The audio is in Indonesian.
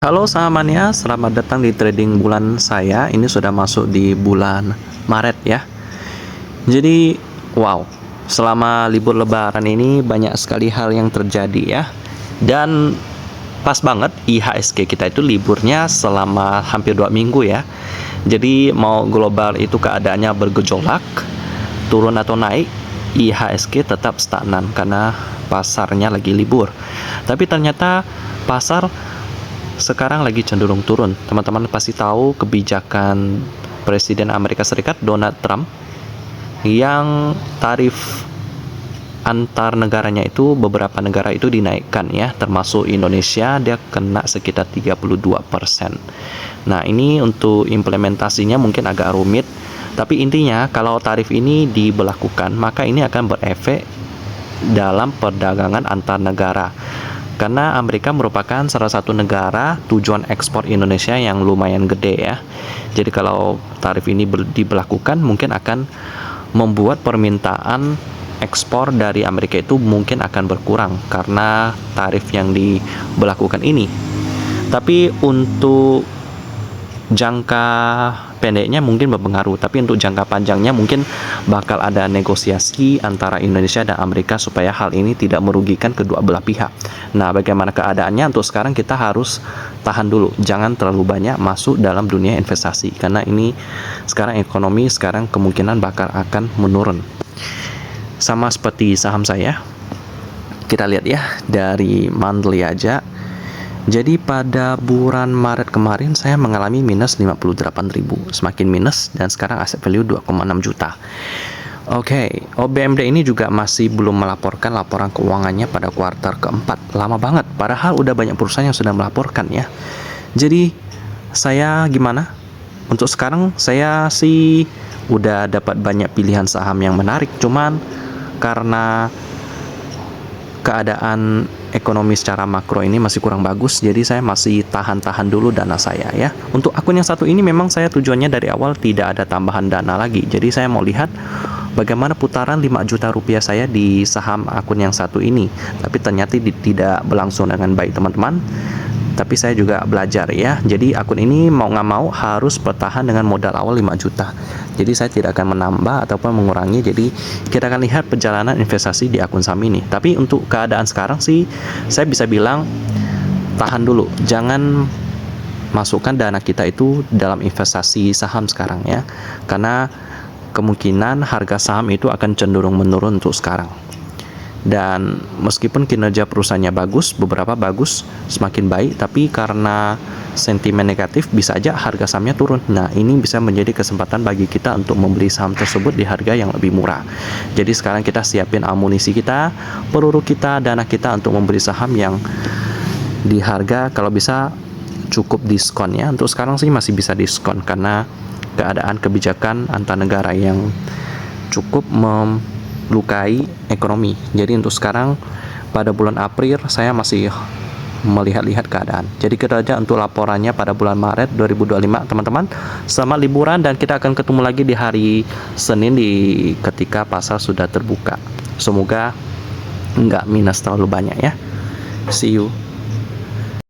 Halo sahabatnya, selamat datang di trading bulan saya. Ini sudah masuk di bulan Maret ya. Jadi, wow, selama libur lebaran ini banyak sekali hal yang terjadi ya. Dan pas banget IHSG kita itu liburnya selama hampir 2 minggu ya. Jadi mau global itu keadaannya bergejolak, turun atau naik, IHSG tetap stagnan karena pasarnya lagi libur. Tapi ternyata pasar sekarang lagi cenderung turun. Teman-teman pasti tahu kebijakan Presiden Amerika Serikat Donald Trump yang tarif antar negaranya itu beberapa negara itu dinaikkan ya, termasuk Indonesia dia kena sekitar 32%. Nah, ini untuk implementasinya mungkin agak rumit, tapi intinya kalau tarif ini diberlakukan, maka ini akan berefek dalam perdagangan antar negara. Karena Amerika merupakan salah satu negara tujuan ekspor Indonesia yang lumayan gede ya. Jadi kalau tarif ini diberlakukan mungkin akan membuat permintaan ekspor dari Amerika itu mungkin akan berkurang karena tarif yang diberlakukan ini. Tapi untuk jangka pendeknya mungkin berpengaruh, tapi untuk jangka panjangnya mungkin bakal ada negosiasi antara Indonesia dan Amerika supaya hal ini tidak merugikan kedua belah pihak. Nah, bagaimana keadaannya untuk sekarang kita harus tahan dulu, jangan terlalu banyak masuk dalam dunia investasi karena ini sekarang ekonomi sekarang kemungkinan bakal akan menurun. Sama seperti saham saya, kita lihat ya dari monthly aja. Jadi pada bulan Maret kemarin saya mengalami minus 58.000, semakin minus, dan sekarang asset value 2,6 juta. Oke, OBMD ini juga masih belum melaporkan laporan keuangannya pada kuartal keempat. Lama banget, padahal udah banyak perusahaan yang sudah melaporkan ya. Jadi saya gimana? Untuk sekarang saya sih udah dapat banyak pilihan saham yang menarik, cuman karena keadaan ekonomi secara makro ini masih kurang bagus, jadi saya masih tahan-tahan dulu dana saya ya. Untuk akun yang satu ini memang saya tujuannya dari awal tidak ada tambahan dana lagi, jadi saya mau lihat bagaimana putaran 5 juta rupiah saya di saham akun yang satu ini. Tapi ternyata tidak berlangsung dengan baik teman-teman, tapi saya juga belajar ya. Jadi akun ini mau nggak mau harus bertahan dengan modal awal 5 juta. Jadi saya tidak akan menambah ataupun mengurangi. Jadi kita akan lihat perjalanan investasi di akun saham ini. Tapi untuk keadaan sekarang sih saya bisa bilang tahan dulu. Jangan masukkan dana kita itu dalam investasi saham sekarang ya. Karena kemungkinan harga saham itu akan cenderung menurun untuk sekarang. Dan meskipun kinerja perusahaannya bagus, beberapa bagus, semakin baik, tapi karena sentimen negatif bisa aja harga sahamnya turun. Nah, ini bisa menjadi kesempatan bagi kita untuk membeli saham tersebut di harga yang lebih murah. Jadi sekarang kita siapin amunisi kita, peluru kita, dana kita untuk membeli saham yang di harga kalau bisa cukup diskon ya. Untuk sekarang sih masih bisa diskon karena keadaan kebijakan antar negara yang cukup melukai ekonomi. Jadi untuk sekarang pada bulan April saya masih melihat-lihat keadaan. Jadi kita aja untuk laporannya pada bulan Maret 2025 teman-teman. Selamat liburan dan kita akan ketemu lagi di hari Senin ketika pasar sudah terbuka. Semoga nggak minus terlalu banyak ya. See you.